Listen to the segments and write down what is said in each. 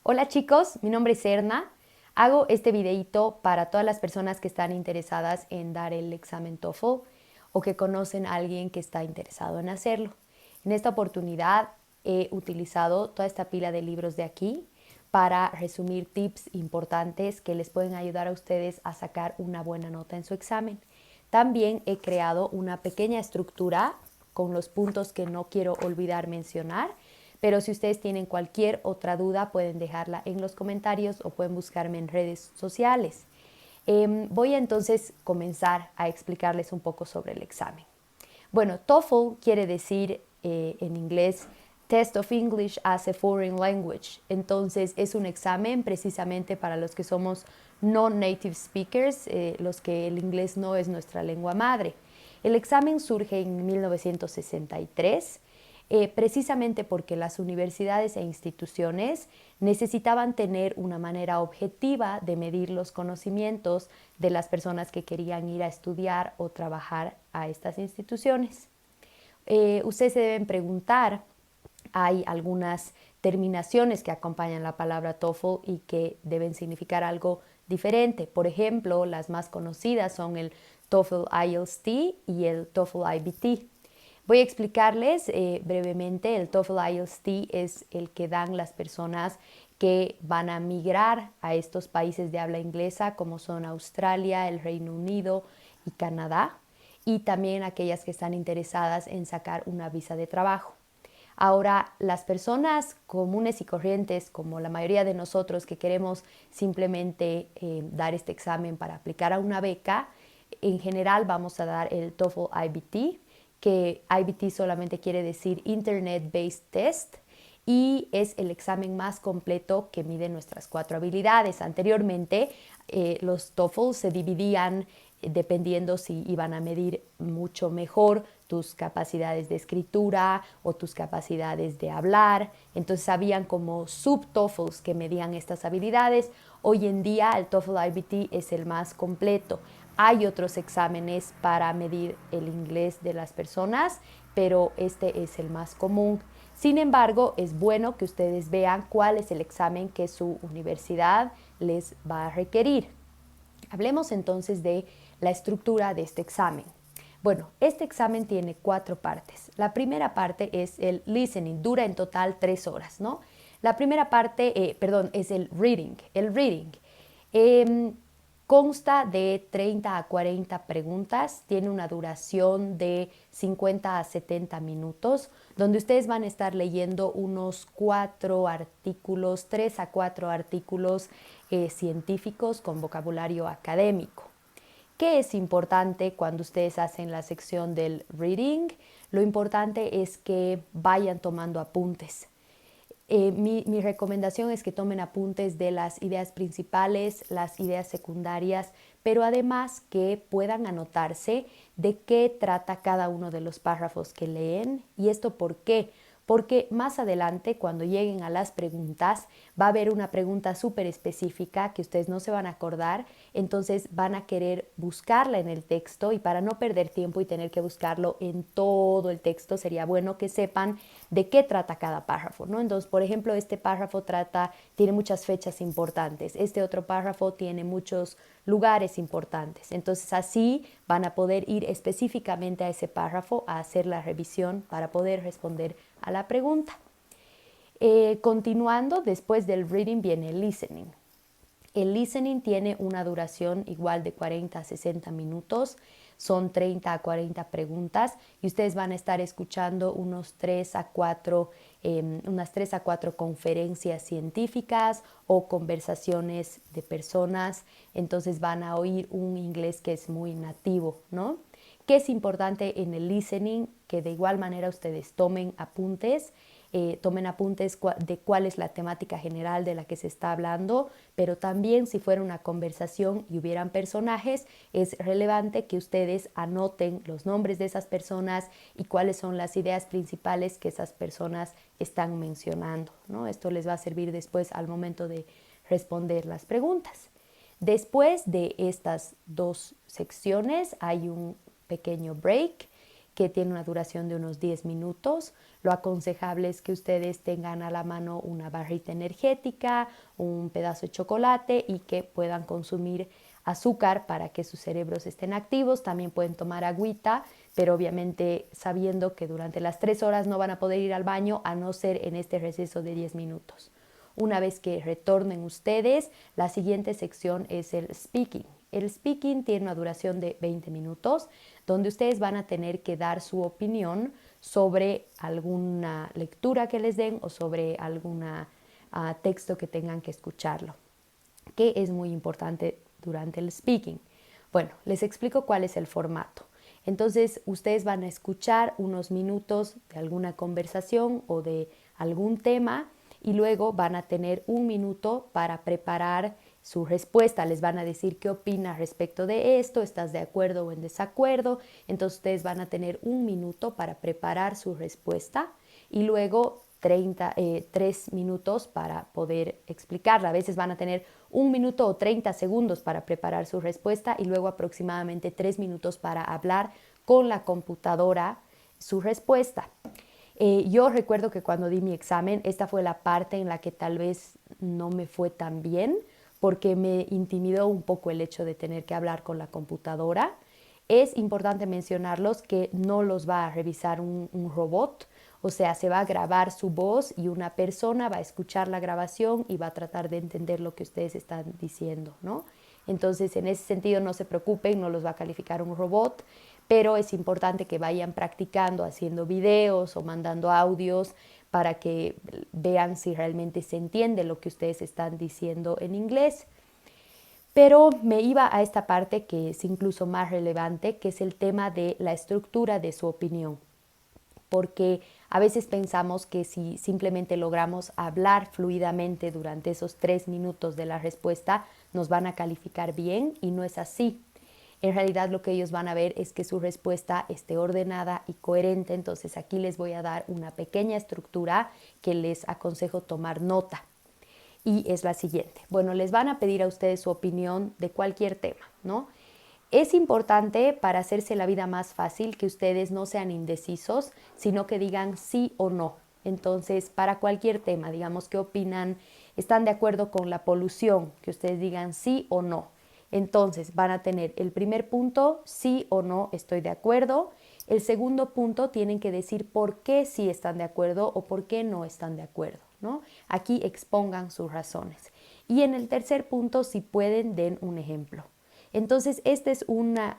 Hola chicos, mi nombre es Erna. Hago este videito para todas las personas que están interesadas en dar el examen TOEFL o que conocen a alguien que está interesado en hacerlo. En esta oportunidad he utilizado toda esta pila de libros de aquí para resumir tips importantes que les pueden ayudar a ustedes a sacar una buena nota en su examen. También he creado una pequeña estructura con los puntos que no quiero olvidar mencionar, pero si ustedes tienen cualquier otra duda pueden dejarla en los comentarios o pueden buscarme en redes sociales. Voy a entonces comenzar a explicarles un poco sobre el examen. Bueno, TOEFL quiere decir en inglés Test of English as a Foreign Language. Entonces es un examen precisamente para los que somos non-native speakers, los que el inglés no es nuestra lengua madre. El examen surge en 1963 precisamente porque las universidades e instituciones necesitaban tener una manera objetiva de medir los conocimientos de las personas que querían ir a estudiar o trabajar a estas instituciones. Ustedes se deben preguntar, hay algunas terminaciones que acompañan la palabra TOEFL y que deben significar algo diferente. Por ejemplo, las más conocidas son el TOEFL IELTS y el TOEFL IBT. Voy a explicarles brevemente. El TOEFL IELTS es el que dan las personas que van a migrar a estos países de habla inglesa como son Australia, el Reino Unido y Canadá, y también aquellas que están interesadas en sacar una visa de trabajo. Ahora, las personas comunes y corrientes, como la mayoría de nosotros que queremos simplemente dar este examen para aplicar a una beca, en general vamos a dar el TOEFL IBT, que IBT solamente quiere decir Internet Based Test, y es el examen más completo que mide nuestras 4 habilidades. Anteriormente, los TOEFL se dividían dependiendo si iban a medir mucho mejor tus capacidades de escritura o tus capacidades de hablar. Entonces habían como sub-TOEFLs que medían estas habilidades. Hoy en día el TOEFL IBT es el más completo. Hay otros exámenes para medir el inglés de las personas, pero este es el más común. Sin embargo, es bueno que ustedes vean cuál es el examen que su universidad les va a requerir. Hablemos entonces de la estructura de este examen. Bueno, este examen tiene 4 partes. La primera parte es el listening, dura en total 3 horas, ¿no? La primera parte, es el reading. El reading consta de 30 a 40 preguntas, tiene una duración de 50 a 70 minutos, donde ustedes van a estar leyendo unos 4 artículos, 3 a 4 artículos científicos con vocabulario académico. ¿Qué es importante cuando ustedes hacen la sección del reading? Lo importante es que vayan tomando apuntes. Mi recomendación es que tomen apuntes de las ideas principales, las ideas secundarias, pero además que puedan anotarse de qué trata cada uno de los párrafos que leen. ¿Y esto por qué? Porque más adelante, cuando lleguen a las preguntas, va a haber una pregunta súper específica que ustedes no se van a acordar, entonces van a querer buscarla en el texto, y para no perder tiempo y tener que buscarlo en todo el texto, sería bueno que sepan de qué trata cada párrafo, ¿no? Entonces, por ejemplo, este párrafo tiene muchas fechas importantes, este otro párrafo tiene muchos lugares importantes. Entonces, así van a poder ir específicamente a ese párrafo a hacer la revisión para poder responder a la pregunta. Continuando, después del reading viene el listening. El listening tiene una duración igual de 40 a 60 minutos, son 30 a 40 preguntas y ustedes van a estar escuchando unas 3 a 4 conferencias científicas o conversaciones de personas, entonces van a oír un inglés que es muy nativo, ¿no? ¿Qué es importante en el listening? Que de igual manera ustedes tomen apuntes de cuál es la temática general de la que se está hablando, pero también si fuera una conversación y hubieran personajes, es relevante que ustedes anoten los nombres de esas personas y cuáles son las ideas principales que esas personas están mencionando, ¿no? Esto les va a servir después al momento de responder las preguntas. Después de estas 2 secciones hay un pequeño break que tiene una duración de unos 10 minutos. Lo aconsejable es que ustedes tengan a la mano una barrita energética, un pedazo de chocolate y que puedan consumir azúcar para que sus cerebros estén activos. También pueden tomar agüita, pero obviamente sabiendo que durante las 3 horas no van a poder ir al baño a no ser en este receso de 10 minutos. Una vez que retornen ustedes, la siguiente sección es el speaking. El speaking tiene una duración de 20 minutos, donde ustedes van a tener que dar su opinión sobre alguna lectura que les den o sobre algún texto que tengan que escucharlo, que es muy importante durante el speaking. Bueno, les explico cuál es el formato. Entonces, ustedes van a escuchar unos minutos de alguna conversación o de algún tema y luego van a tener un minuto para preparar su respuesta. Les van a decir qué opina respecto de esto, estás de acuerdo o en desacuerdo. Entonces, ustedes van a tener un minuto para preparar su respuesta y luego 3 minutos para poder explicarla. A veces van a tener 1 minuto o 30 segundos para preparar su respuesta y luego aproximadamente 3 minutos para hablar con la computadora su respuesta. Yo recuerdo que cuando di mi examen, esta fue la parte en la que tal vez no me fue tan bien porque me intimidó un poco el hecho de tener que hablar con la computadora. Es importante mencionarlos que no los va a revisar un robot, o sea, se va a grabar su voz y una persona va a escuchar la grabación y va a tratar de entender lo que ustedes están diciendo, ¿no? Entonces, en ese sentido, no se preocupen, no los va a calificar un robot, pero es importante que vayan practicando haciendo videos o mandando audios para que vean si realmente se entiende lo que ustedes están diciendo en inglés. Pero me iba a esta parte que es incluso más relevante, que es el tema de la estructura de su opinión. Porque a veces pensamos que si simplemente logramos hablar fluidamente durante esos 3 minutos de la respuesta, nos van a calificar bien y no es así. En realidad lo que ellos van a ver es que su respuesta esté ordenada y coherente. Entonces aquí les voy a dar una pequeña estructura que les aconsejo tomar nota. Y es la siguiente. Bueno, les van a pedir a ustedes su opinión de cualquier tema, ¿no? Es importante para hacerse la vida más fácil que ustedes no sean indecisos, sino que digan sí o no. Entonces, para cualquier tema, digamos, ¿qué opinan? ¿Están de acuerdo con la polución? Que ustedes digan sí o no. Entonces, van a tener el primer punto, sí o no, estoy de acuerdo. El segundo punto, tienen que decir por qué sí están de acuerdo o por qué no están de acuerdo, ¿no? Aquí expongan sus razones. Y en el tercer punto, si pueden, den un ejemplo. Entonces, esta es una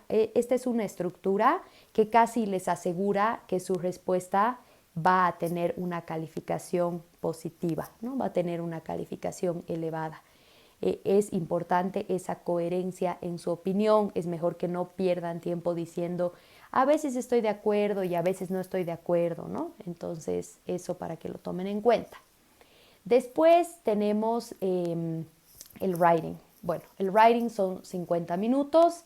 estructura que casi les asegura que su respuesta va a tener una calificación positiva, ¿no? Va a tener una calificación elevada. Es importante esa coherencia en su opinión. Es mejor que no pierdan tiempo diciendo a veces estoy de acuerdo y a veces no estoy de acuerdo, ¿no? Entonces, eso para que lo tomen en cuenta. Después tenemos el writing. Bueno, el writing son 50 minutos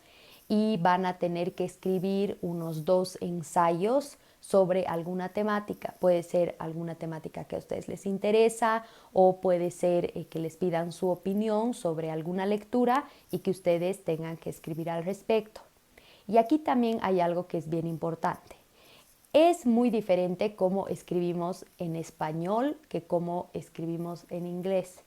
y van a tener que escribir unos 2 ensayos sobre alguna temática. Puede ser alguna temática que a ustedes les interesa o puede ser que les pidan su opinión sobre alguna lectura y que ustedes tengan que escribir al respecto. Y aquí también hay algo que es bien importante. Es muy diferente cómo escribimos en español que cómo escribimos en inglés.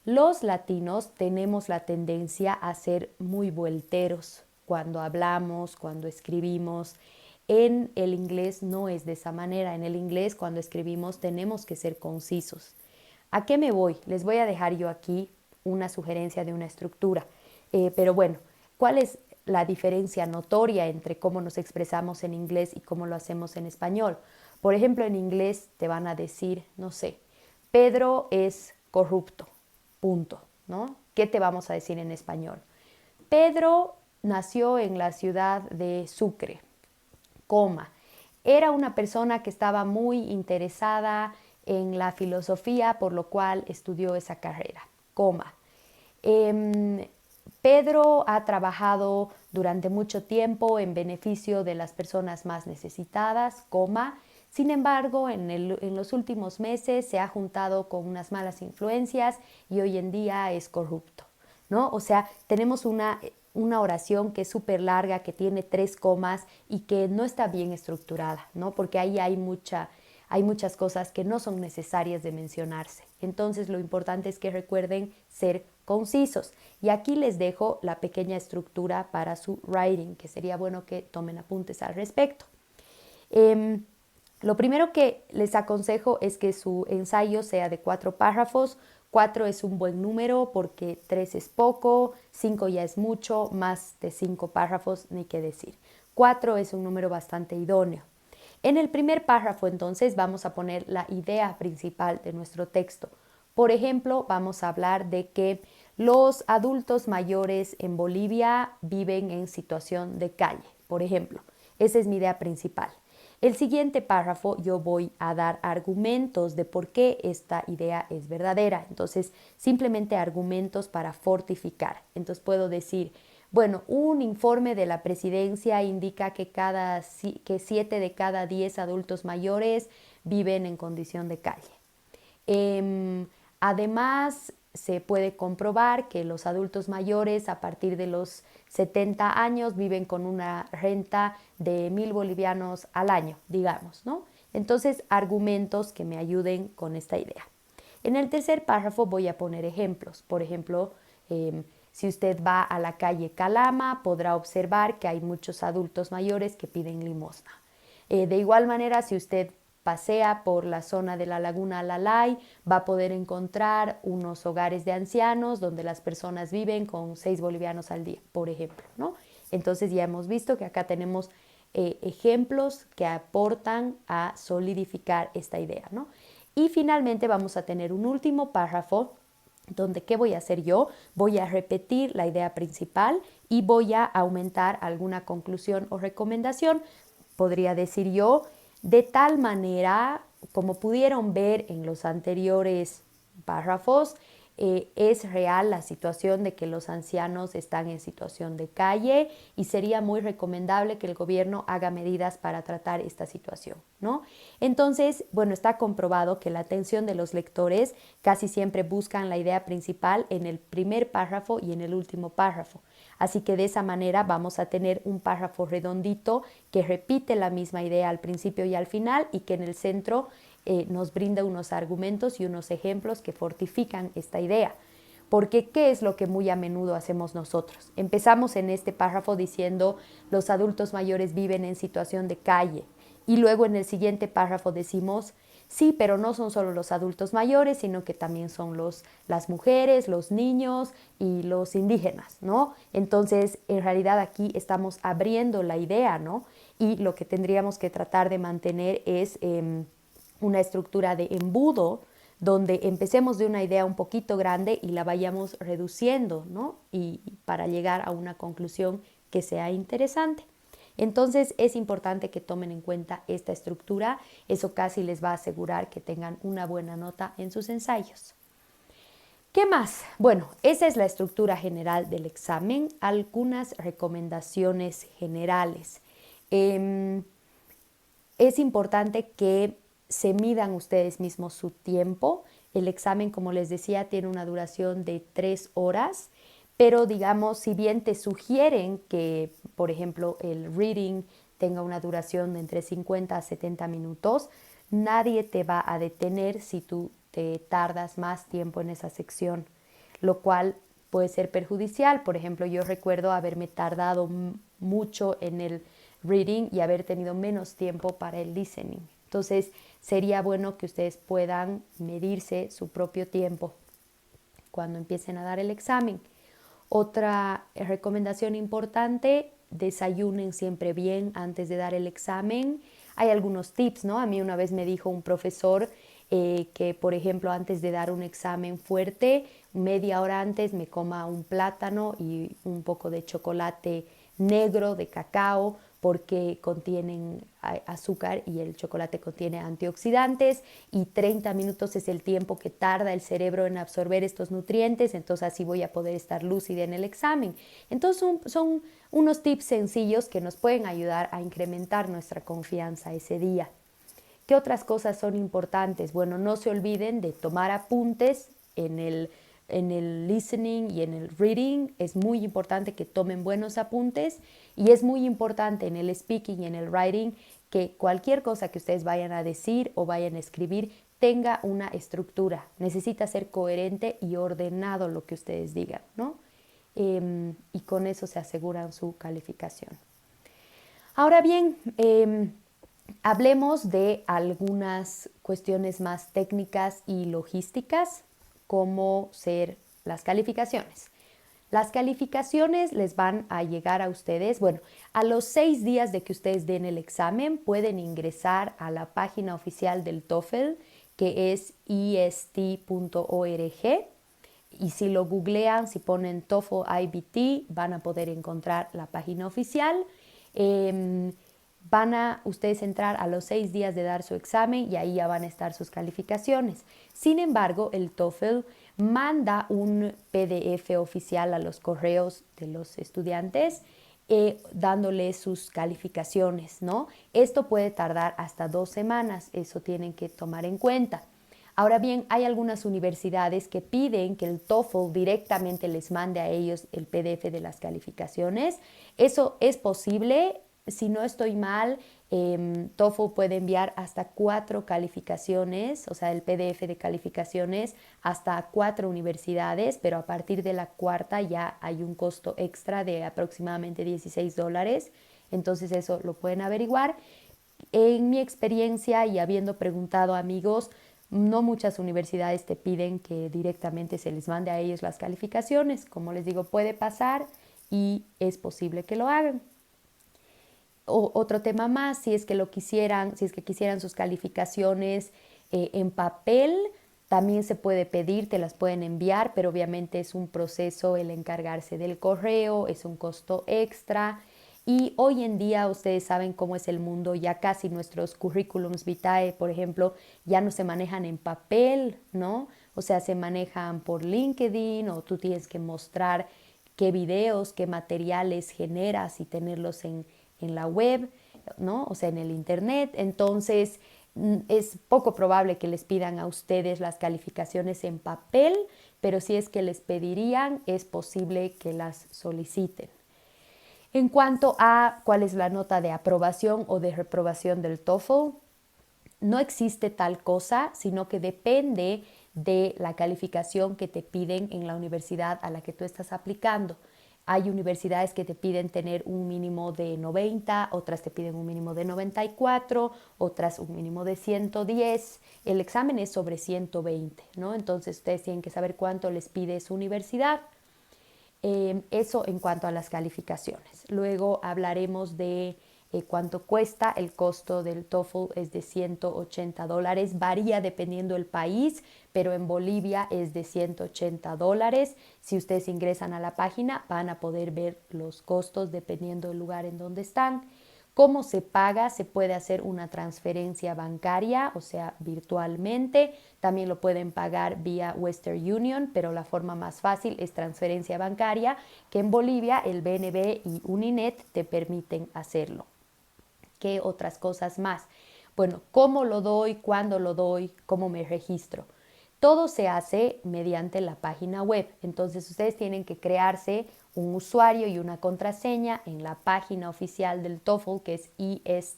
Los latinos tenemos la tendencia a ser muy vuelteros cuando hablamos, cuando escribimos. En el inglés no es de esa manera. En el inglés, cuando escribimos, tenemos que ser concisos. ¿A qué me voy? Les voy a dejar yo aquí una sugerencia de una estructura. Pero bueno, ¿cuál es la diferencia notoria entre cómo nos expresamos en inglés y cómo lo hacemos en español? Por ejemplo, en inglés te van a decir, no sé, Pedro es corrupto, punto, ¿no? ¿Qué te vamos a decir en español? Pedro nació en la ciudad de Sucre, coma. Era una persona que estaba muy interesada en la filosofía, por lo cual estudió esa carrera, coma. Pedro ha trabajado durante mucho tiempo en beneficio de las personas más necesitadas, coma. Sin embargo, en los últimos meses se ha juntado con unas malas influencias y hoy en día es corrupto, ¿no? O sea, tenemos una una oración que es súper larga, que tiene 3 comas y que no está bien estructurada, ¿no? Porque ahí hay muchas cosas que no son necesarias de mencionarse. Entonces lo importante es que recuerden ser concisos. Y aquí les dejo la pequeña estructura para su writing, que sería bueno que tomen apuntes al respecto. Lo primero que les aconsejo es que su ensayo sea de 4 párrafos. 4 es un buen número porque 3 es poco, 5 ya es mucho, más de 5 párrafos ni qué decir. 4 es un número bastante idóneo. En el primer párrafo entonces vamos a poner la idea principal de nuestro texto. Por ejemplo, vamos a hablar de que los adultos mayores en Bolivia viven en situación de calle, por ejemplo. Esa es mi idea principal. El siguiente párrafo yo voy a dar argumentos de por qué esta idea es verdadera. Entonces, simplemente argumentos para fortificar. Entonces puedo decir, bueno, un informe de la presidencia indica que 7 de cada 10 adultos mayores viven en condición de calle. Además, se puede comprobar que los adultos mayores a partir de los 70 años viven con una renta de 1.000 bolivianos al año, digamos, ¿no? Entonces, argumentos que me ayuden con esta idea. En el tercer párrafo voy a poner ejemplos. Por ejemplo, si usted va a la calle Calama, podrá observar que hay muchos adultos mayores que piden limosna. De igual manera, si usted pasea por la zona de la Laguna Alalay, va a poder encontrar unos hogares de ancianos donde las personas viven con 6 bolivianos al día, por ejemplo, ¿no? Entonces ya hemos visto que acá tenemos ejemplos que aportan a solidificar esta idea, ¿no? Y finalmente vamos a tener un último párrafo donde, ¿qué voy a hacer yo? Voy a repetir la idea principal y voy a aumentar alguna conclusión o recomendación. Podría decir yo, de tal manera, como pudieron ver en los anteriores párrafos, es real la situación de que los ancianos están en situación de calle y sería muy recomendable que el gobierno haga medidas para tratar esta situación, ¿no? Entonces, bueno, está comprobado que la atención de los lectores casi siempre buscan la idea principal en el primer párrafo y en el último párrafo. Así que de esa manera vamos a tener un párrafo redondito que repite la misma idea al principio y al final y que en el centro nos brinda unos argumentos y unos ejemplos que fortifican esta idea. Porque ¿qué es lo que muy a menudo hacemos nosotros? Empezamos en este párrafo diciendo los adultos mayores viven en situación de calle y luego en el siguiente párrafo decimos sí, pero no son solo los adultos mayores, sino que también son las mujeres, los niños y los indígenas, ¿no? Entonces, en realidad aquí estamos abriendo la idea, ¿no? Y lo que tendríamos que tratar de mantener es una estructura de embudo donde empecemos de una idea un poquito grande y la vayamos reduciendo, ¿no? Y para llegar a una conclusión que sea interesante. Entonces es importante que tomen en cuenta esta estructura, eso casi les va a asegurar que tengan una buena nota en sus ensayos. ¿Qué más? Bueno, esa es la estructura general del examen, algunas recomendaciones generales. Es importante que se midan ustedes mismos su tiempo. El examen, como les decía, tiene una duración de 3 horas, pero digamos, si bien te sugieren que, por ejemplo, el reading tenga una duración de entre 50 a 70 minutos, nadie te va a detener si tú te tardas más tiempo en esa sección, lo cual puede ser perjudicial. Por ejemplo, yo recuerdo haberme tardado mucho en el reading y haber tenido menos tiempo para el listening. Entonces, sería bueno que ustedes puedan medirse su propio tiempo cuando empiecen a dar el examen. Otra recomendación importante, desayunen siempre bien antes de dar el examen. Hay algunos tips, ¿no? A mí una vez me dijo un profesor que, por ejemplo, antes de dar un examen fuerte, media hora antes me coma un plátano y un poco de chocolate negro de cacao porque contienen azúcar y el chocolate contiene antioxidantes y 30 minutos es el tiempo que tarda el cerebro en absorber estos nutrientes, entonces así voy a poder estar lúcida en el examen. Entonces son unos tips sencillos que nos pueden ayudar a incrementar nuestra confianza ese día. ¿Qué otras cosas son importantes? Bueno, no se olviden de tomar apuntes en el en el listening y en el reading es muy importante que tomen buenos apuntes, y es muy importante en el speaking y en el writing que cualquier cosa que ustedes vayan a decir o vayan a escribir tenga una estructura. Necesita ser coherente y ordenado lo que ustedes digan, ¿no? Y con eso se aseguran su calificación. Ahora bien, hablemos de algunas cuestiones más técnicas y logísticas, como ser las calificaciones. Las calificaciones les van a llegar a ustedes, bueno, a los 6 días de que ustedes den el examen, pueden ingresar a la página oficial del TOEFL, que es est.org. Y si lo googlean, si ponen TOEFL IBT, van a poder encontrar la página oficial. Van a ustedes entrar a los 6 días de dar su examen y ahí ya van a estar sus calificaciones. Sin embargo, el TOEFL manda un PDF oficial a los correos de los estudiantes dándoles sus calificaciones, ¿no? Esto puede tardar hasta 2 semanas, eso tienen que tomar en cuenta. Ahora bien, hay algunas universidades que piden que el TOEFL directamente les mande a ellos el PDF de las calificaciones. Eso es posible. Si no estoy mal, TOEFL puede enviar hasta 4 calificaciones, o sea, el PDF de calificaciones hasta 4 universidades, pero a partir de la cuarta ya hay un costo extra de aproximadamente $16. Entonces eso lo pueden averiguar. En mi experiencia y habiendo preguntado a amigos, no muchas universidades te piden que directamente se les mande a ellos las calificaciones. Como les digo, puede pasar y es posible que lo hagan. Otro tema más, si es que quisieran sus calificaciones en papel, también se puede pedir, te las pueden enviar, pero obviamente es un proceso el encargarse del correo, es un costo extra. Y hoy en día ustedes saben cómo es el mundo, ya casi nuestros currículums vitae, por ejemplo, ya no se manejan en papel, ¿no? O sea, se manejan por LinkedIn, o tú tienes que mostrar qué videos, qué materiales generas y tenerlos en la web, ¿no? O sea, en el internet. Entonces, es poco probable que les pidan a ustedes las calificaciones en papel, pero si es que les pedirían, es posible que las soliciten. En cuanto a cuál es la nota de aprobación o de reprobación del TOEFL, no existe tal cosa, sino que depende de la calificación que te piden en la universidad a la que tú estás aplicando. Hay universidades que te piden tener un mínimo de 90, otras te piden un mínimo de 94, otras un mínimo de 110. El examen es sobre 120, ¿no? Entonces ustedes tienen que saber cuánto les pide su universidad. Eso en cuanto a las calificaciones. Luego hablaremos de cuánto cuesta. El costo del TOEFL es de $180. Varía dependiendo del país, pero en Bolivia es de $180. Si ustedes ingresan a la página, van a poder ver los costos dependiendo del lugar en donde están. ¿Cómo se paga? Se puede hacer una transferencia bancaria, o sea, virtualmente. También lo pueden pagar vía Western Union, pero la forma más fácil es transferencia bancaria, que en Bolivia el BNB y Uninet te permiten hacerlo. ¿Qué otras cosas más? Bueno, ¿cómo lo doy? ¿Cuándo lo doy? ¿Cómo me registro? Todo se hace mediante la página web. Entonces ustedes tienen que crearse un usuario y una contraseña en la página oficial del TOEFL, que es est.org.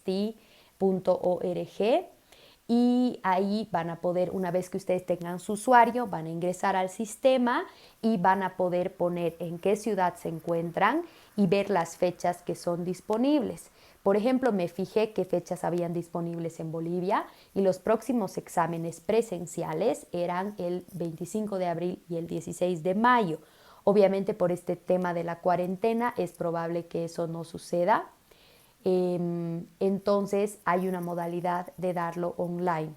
Y ahí van a poder, una vez que ustedes tengan su usuario, van a ingresar al sistema y van a poder poner en qué ciudad se encuentran y ver las fechas que son disponibles. Por ejemplo, me fijé qué fechas habían disponibles en Bolivia y los próximos exámenes presenciales eran el 25 de abril y el 16 de mayo. Obviamente por este tema de la cuarentena es probable que eso no suceda. Entonces hay una modalidad de darlo online.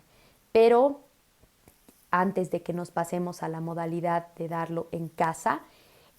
Pero antes de que nos pasemos a la modalidad de darlo en casa,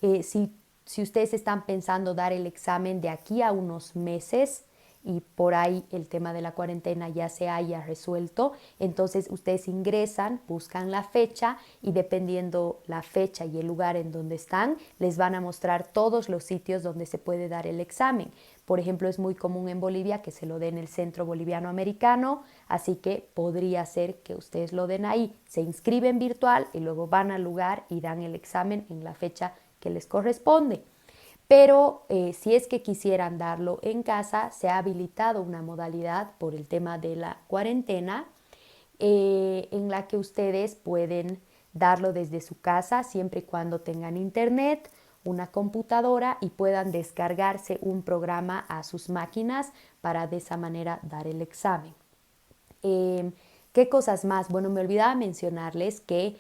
si ustedes están pensando dar el examen de aquí a unos meses, y por ahí el tema de la cuarentena ya se haya resuelto. Entonces ustedes ingresan, buscan la fecha y dependiendo la fecha y el lugar en donde están, les van a mostrar todos los sitios donde se puede dar el examen. Por ejemplo, es muy común en Bolivia que se lo den en el Centro Boliviano Americano, así que podría ser que ustedes lo den ahí. Se inscriben virtual y luego van al lugar y dan el examen en la fecha que les corresponde. Pero si es que quisieran darlo en casa, se ha habilitado una modalidad por el tema de la cuarentena en la que ustedes pueden darlo desde su casa siempre y cuando tengan internet, una computadora y puedan descargarse un programa a sus máquinas para de esa manera dar el examen. ¿Qué cosas más? Bueno, me olvidaba mencionarles que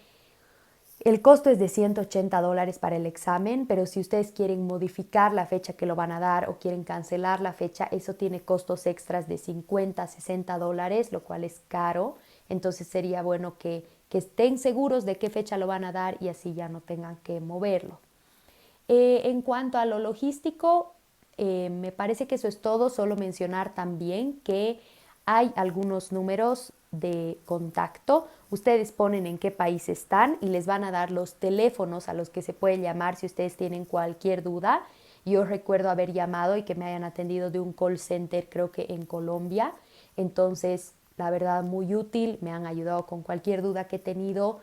el costo es de $180 para el examen, pero si ustedes quieren modificar la fecha que lo van a dar o quieren cancelar la fecha, eso tiene costos extras de $50, $60, lo cual es caro. Entonces sería bueno que estén seguros de qué fecha lo van a dar y así ya no tengan que moverlo. En cuanto a lo logístico, me parece que eso es todo. Solo mencionar también que hay algunos números de contacto. Ustedes ponen en qué país están y les van a dar los teléfonos a los que se puede llamar si ustedes tienen cualquier duda. Yo recuerdo haber llamado y que me hayan atendido de un call center, creo que en Colombia. Entonces, la verdad, muy útil. Me han ayudado con cualquier duda que he tenido.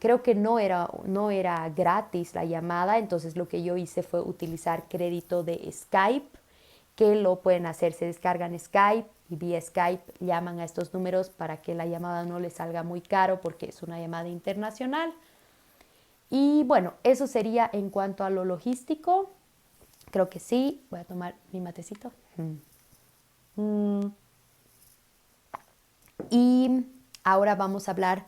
Creo que no era gratis la llamada, entonces lo que yo hice fue utilizar crédito de Skype, que lo pueden hacer, se descargan Skype y vía Skype llaman a estos números para que la llamada no les salga muy caro porque es una llamada internacional. Y bueno, eso sería en cuanto a lo logístico. Creo que sí. Voy a tomar mi matecito. Y ahora vamos a hablar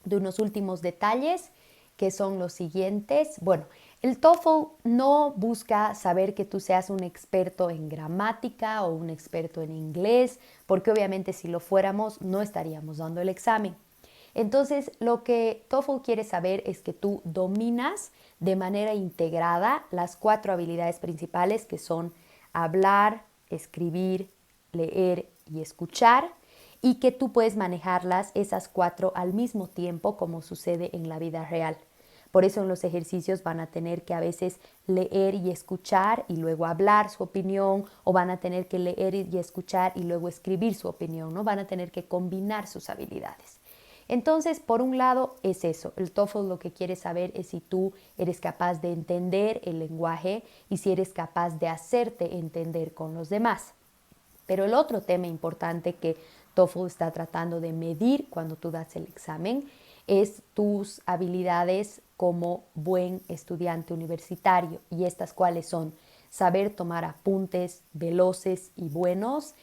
de unos últimos detalles que son los siguientes. Bueno, el TOEFL no busca saber que tú seas un experto en gramática o un experto en inglés, porque obviamente si lo fuéramos no estaríamos dando el examen. Entonces, lo que TOEFL quiere saber es que tú dominas de manera integrada las 4 habilidades principales que son hablar, escribir, leer y escuchar, y que tú puedes manejarlas esas 4 al mismo tiempo como sucede en la vida real. Por eso en los ejercicios van a tener que a veces leer y escuchar y luego hablar su opinión, o van a tener que leer y escuchar y luego escribir su opinión, ¿no? Van a tener que combinar sus habilidades. Entonces, por un lado es eso, el TOEFL lo que quiere saber es si tú eres capaz de entender el lenguaje y si eres capaz de hacerte entender con los demás. Pero el otro tema importante que TOEFL está tratando de medir cuando tú das el examen es tus habilidades como buen estudiante universitario, y estas cuáles son: saber tomar apuntes veloces y buenos,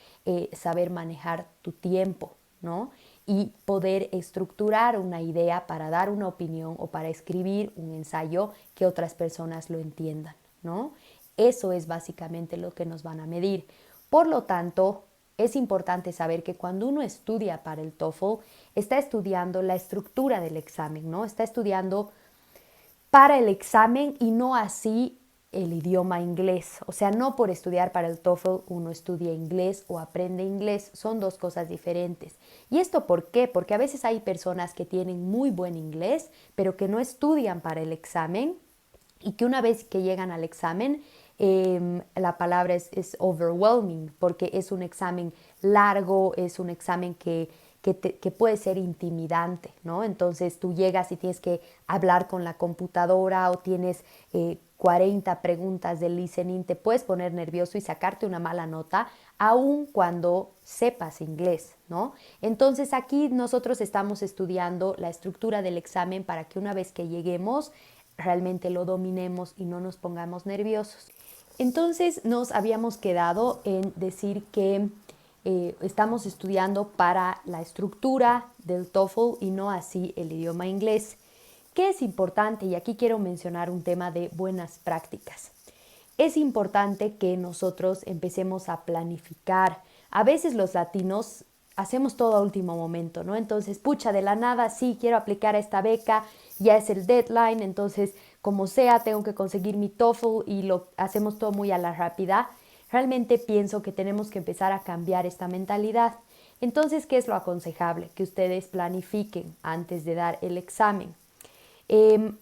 saber manejar tu tiempo, ¿no? Y poder estructurar una idea para dar una opinión o para escribir un ensayo que otras personas lo entiendan, ¿no? Eso es básicamente lo que nos van a medir. Por lo tanto, es importante saber que cuando uno estudia para el TOEFL, está estudiando la estructura del examen, ¿no? Está estudiando para el examen y no así el idioma inglés. O sea, no por estudiar para el TOEFL uno estudia inglés o aprende inglés, son dos cosas diferentes. ¿Y esto por qué? Porque a veces hay personas que tienen muy buen inglés, pero que no estudian para el examen, y que una vez que llegan al examen, la palabra es overwhelming, porque es un examen largo, es un examen que puede ser intimidante, ¿no? Entonces tú llegas y tienes que hablar con la computadora o tienes 40 preguntas de listening, te puedes poner nervioso y sacarte una mala nota, aun cuando sepas inglés, ¿no? Entonces aquí nosotros estamos estudiando la estructura del examen para que una vez que lleguemos realmente lo dominemos y no nos pongamos nerviosos. Entonces nos habíamos quedado en decir que estamos estudiando para la estructura del TOEFL y no así el idioma inglés. ¿Qué es importante? Y aquí quiero mencionar un tema de buenas prácticas. Es importante que nosotros empecemos a planificar. A veces los latinos hacemos todo a último momento, ¿no? Entonces, pucha, de la nada, sí, quiero aplicar a esta beca, ya es el deadline, entonces, como sea, tengo que conseguir mi TOEFL y lo hacemos todo muy a la rápida. realmente pienso que tenemos que empezar a cambiar esta mentalidad. Entonces, ¿qué es lo aconsejable? Que ustedes planifiquen antes de dar el examen.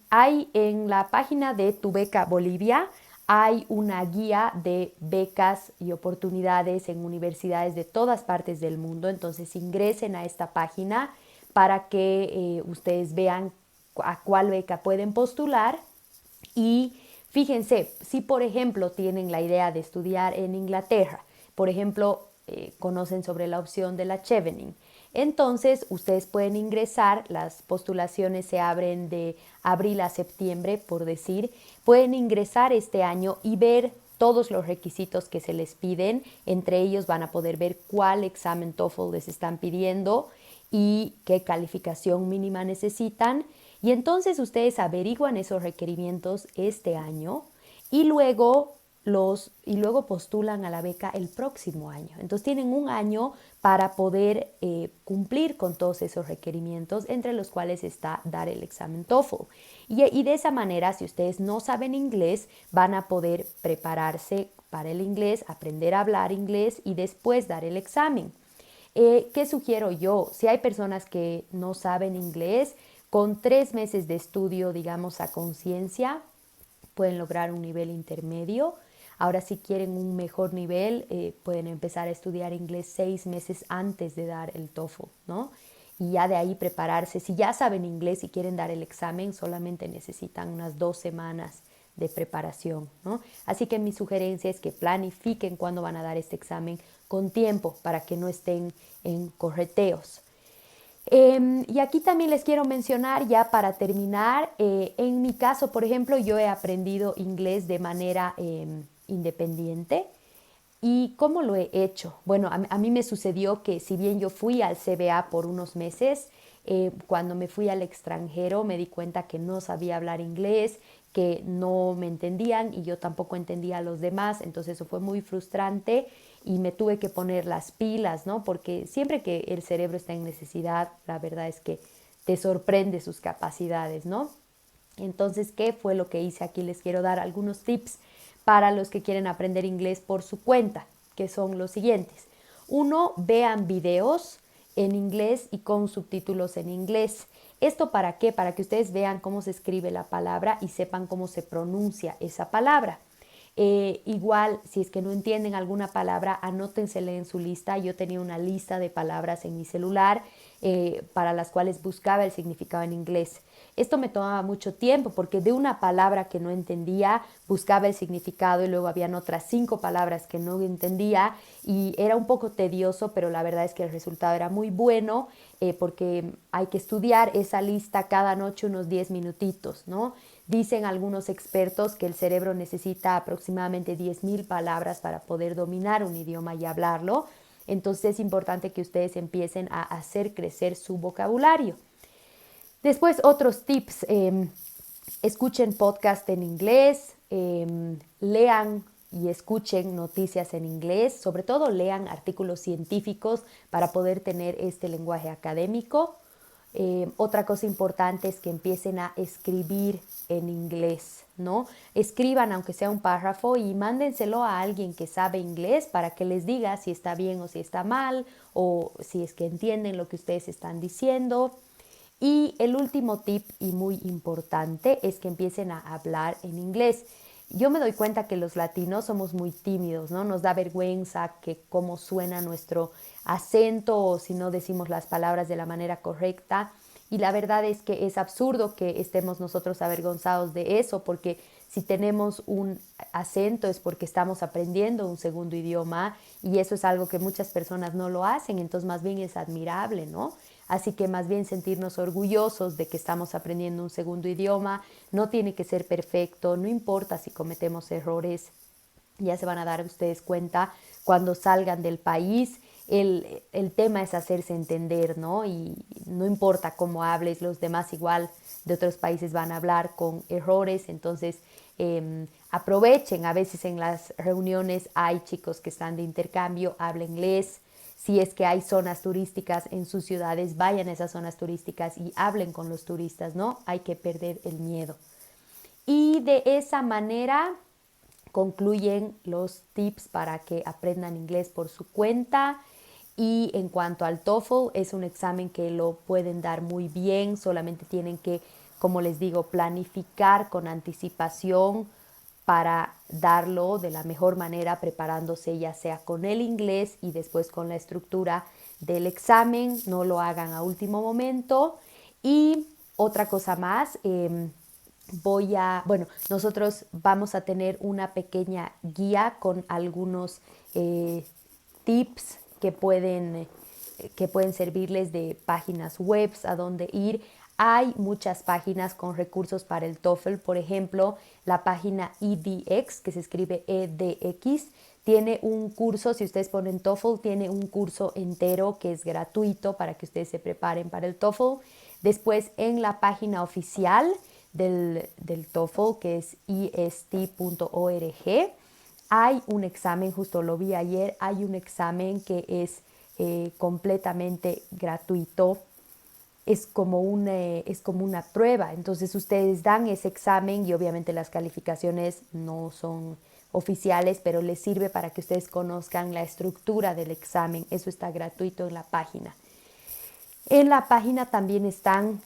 Hay en la página de Tu Beca Bolivia, hay una guía de becas y oportunidades en universidades de todas partes del mundo. Entonces ingresen a esta página para que ustedes vean a cuál beca pueden postular. Y fíjense, si por ejemplo tienen la idea de estudiar en Inglaterra, por ejemplo, conocen sobre la opción de la Chevening, entonces ustedes pueden ingresar, las postulaciones se abren de abril a septiembre, por decir, pueden ingresar este año y ver todos los requisitos que se les piden. Entre ellos van a poder ver cuál examen TOEFL les están pidiendo y qué calificación mínima necesitan. Y entonces ustedes averiguan esos requerimientos este año y luego postulan a la beca el próximo año. Entonces tienen un año para poder cumplir con todos esos requerimientos, entre los cuales está dar el examen TOEFL. Y de esa manera, si ustedes no saben inglés, van a poder prepararse para el inglés, aprender a hablar inglés y después dar el examen. ¿Qué sugiero yo? Si hay personas que no saben inglés, con 3 meses de estudio, digamos, a conciencia, pueden lograr un nivel intermedio. Ahora, si quieren un mejor nivel, pueden empezar a estudiar inglés 6 meses antes de dar el TOEFL, ¿no? Y ya de ahí prepararse. Si ya saben inglés y quieren dar el examen, solamente necesitan unas 2 semanas de preparación, ¿no? Así que mi sugerencia es que planifiquen cuándo van a dar este examen con tiempo para que no estén en correteos. Y aquí también les quiero mencionar, ya para terminar, en mi caso, por ejemplo, yo he aprendido inglés de manera independiente. ¿Y cómo lo he hecho? Bueno, a mí me sucedió que si bien yo fui al CBA por unos meses, cuando me fui al extranjero me di cuenta que no sabía hablar inglés, que no me entendían y yo tampoco entendía a los demás. Entonces eso fue muy frustrante y me tuve que poner las pilas, ¿no? Porque siempre que el cerebro está en necesidad, la verdad es que te sorprende sus capacidades, ¿no? Entonces, ¿qué fue lo que hice? Aquí les quiero dar algunos tips para los que quieren aprender inglés por su cuenta, que son los siguientes. Uno, vean videos en inglés y con subtítulos en inglés. ¿Esto para qué? Para que ustedes vean cómo se escribe la palabra y sepan cómo se pronuncia esa palabra. Igual, si es que no entienden alguna palabra, anótensela en su lista. Yo tenía una lista de palabras en mi celular para las cuales buscaba el significado en inglés. Esto me tomaba mucho tiempo porque de una palabra que no entendía, buscaba el significado y luego habían otras 5 palabras que no entendía y era un poco tedioso, pero la verdad es que el resultado era muy bueno porque hay que estudiar esa lista cada noche unos 10 minutitos, ¿no? Dicen algunos expertos que el cerebro necesita aproximadamente 10,000 palabras para poder dominar un idioma y hablarlo. Entonces es importante que ustedes empiecen a hacer crecer su vocabulario. Después, otros tips. Escuchen podcast en inglés, lean y escuchen noticias en inglés, sobre todo lean artículos científicos para poder tener este lenguaje académico. Otra cosa importante es que empiecen a escribir en inglés, ¿no? Escriban aunque sea un párrafo y mándenselo a alguien que sabe inglés para que les diga si está bien o si está mal o si es que entienden lo que ustedes están diciendo. Y el último tip y muy importante es que empiecen a hablar en inglés. Yo me doy cuenta que los latinos somos muy tímidos, ¿no? Nos da vergüenza que cómo suena nuestro acento o si no decimos las palabras de la manera correcta. Y la verdad es que es absurdo que estemos nosotros avergonzados de eso, porque si tenemos un acento es porque estamos aprendiendo un segundo idioma y eso es algo que muchas personas no lo hacen, entonces más bien es admirable, ¿no? Así que más bien sentirnos orgullosos de que estamos aprendiendo un segundo idioma. No tiene que ser perfecto, no importa si cometemos errores, ya se van a dar ustedes cuenta cuando salgan del país. El tema es hacerse entender, ¿no? Y no importa cómo hables, los demás igual de otros países van a hablar con errores, entonces aprovechen. A veces en las reuniones hay chicos que están de intercambio, hablen inglés. Si es que hay zonas turísticas en sus ciudades, vayan a esas zonas turísticas y hablen con los turistas, ¿no? Hay que perder el miedo. Y de esa manera concluyen los tips para que aprendan inglés por su cuenta. Y en cuanto al TOEFL, es un examen que lo pueden dar muy bien, solamente tienen que, como les digo, planificar con anticipación para darlo de la mejor manera, preparándose ya sea con el inglés y después con la estructura del examen. No lo hagan a último momento. Y otra cosa más, nosotros vamos a tener una pequeña guía con algunos tips que pueden servirles de páginas web a donde ir. Hay muchas páginas con recursos para el TOEFL, por ejemplo, la página EDX, que se escribe EDX, tiene un curso, si ustedes ponen TOEFL, tiene un curso entero que es gratuito para que ustedes se preparen para el TOEFL. Después, en la página oficial del TOEFL, que es est.org, hay un examen, justo lo vi ayer, hay un examen que es completamente gratuito. Es como una prueba. Entonces ustedes dan ese examen y obviamente las calificaciones no son oficiales, pero les sirve para que ustedes conozcan la estructura del examen. Eso está gratuito en la página. En la página también están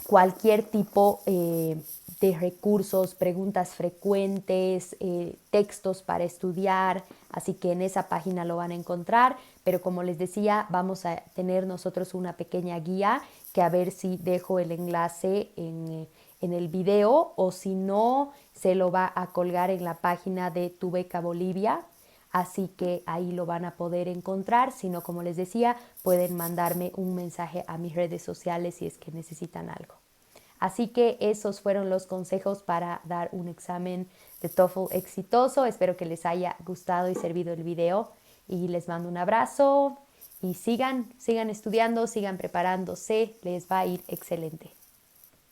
cualquier tipo de recursos, preguntas frecuentes, textos para estudiar, así que en esa página lo van a encontrar, pero como les decía, vamos a tener nosotros una pequeña guía que a ver si dejo el enlace en el video o si no, se lo va a colgar en la página de Tu Beca Bolivia. Así que ahí lo van a poder encontrar, si no, como les decía, pueden mandarme un mensaje a mis redes sociales si es que necesitan algo. Así que esos fueron los consejos para dar un examen de TOEFL exitoso. Espero que les haya gustado y servido el video y les mando un abrazo y sigan estudiando, sigan preparándose, les va a ir excelente.